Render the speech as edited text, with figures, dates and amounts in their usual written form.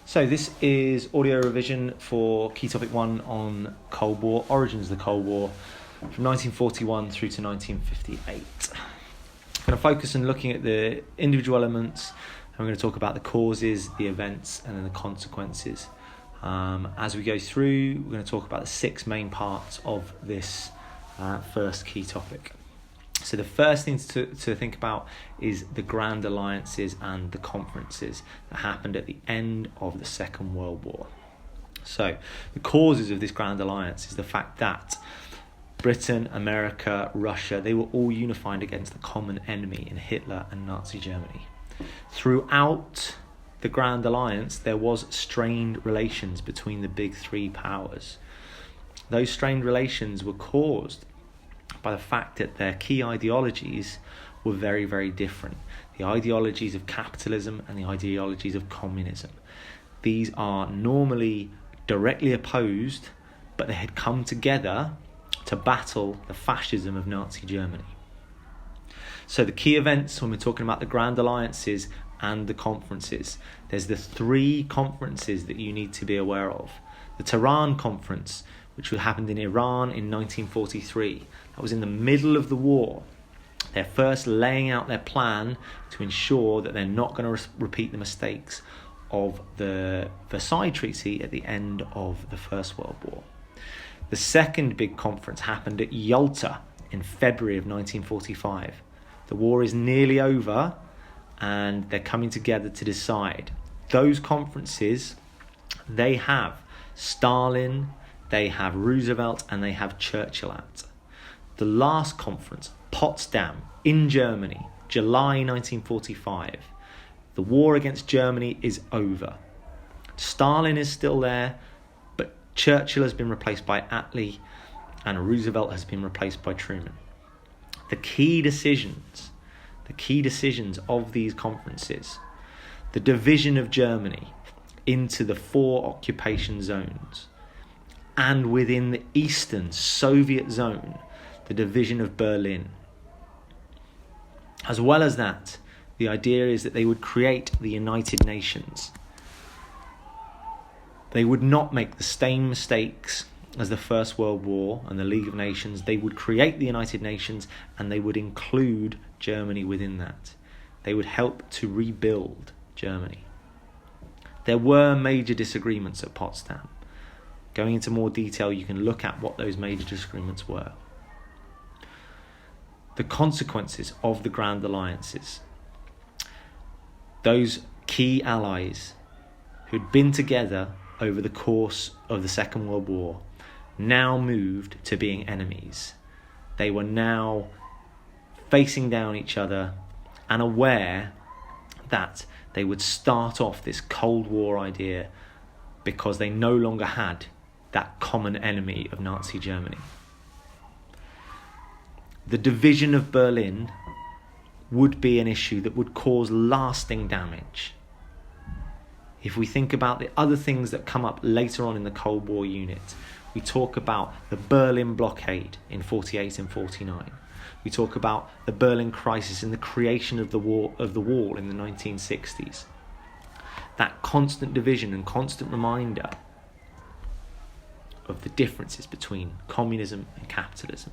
So this is audio revision for key topic 1 on Cold War, origins of the Cold War from 1941 through to 1958. I'm going to focus on looking at the individual elements, and we're going to talk about the causes, the events, and then the consequences. As we go through, we're going to talk about the 6 main parts of this first key topic. So the first thing to think about is the grand alliances and the conferences that happened at the end of the Second World War. So the causes of this grand alliance is the fact that Britain, America, Russia, they were all unified against the common enemy in Hitler and Nazi Germany. Throughout the grand alliance, there was strained relations between the big 3 powers. Those strained relations were caused by the fact that their key ideologies were very, very different. The ideologies of capitalism and the ideologies of communism. These are normally directly opposed, but they had come together to battle the fascism of Nazi Germany. So the key events when we're talking about the grand alliances and the conferences, there's the 3 conferences that you need to be aware of. The Tehran Conference, which happened in Iran in 1943. That was in the middle of the war. They're first laying out their plan to ensure that they're not going to repeat the mistakes of the Versailles Treaty at the end of the First World War. The second big conference happened at Yalta in February of 1945. The war is nearly over and they're coming together to decide. Those conferences, they have Stalin, they have Roosevelt, and they have Churchill at. The last conference, Potsdam, in Germany, July 1945. The war against Germany is over. Stalin is still there, but Churchill has been replaced by Attlee, and Roosevelt has been replaced by Truman. The key decisions of these conferences, the division of Germany into the 4 occupation zones, and within the Eastern Soviet zone, the division of Berlin. As well as that, the idea is that they would create the United Nations. They would not make the same mistakes as the First World War and the League of Nations. They would create the United Nations and they would include Germany within that. They would help to rebuild Germany. There were major disagreements at Potsdam. Going into more detail, you can look at what those major disagreements were. The consequences of the Grand Alliances. Those key allies who'd been together over the course of the Second World War now moved to being enemies. They were now facing down each other and aware that they would start off this Cold War idea because they no longer had that common enemy of Nazi Germany. The division of Berlin would be an issue that would cause lasting damage. If we think about the other things that come up later on in the Cold War unit, we talk about the Berlin blockade in 48 and 49. We talk about the Berlin crisis and the creation of the wall in the 1960s. That constant division and constant reminder of the differences between communism and capitalism.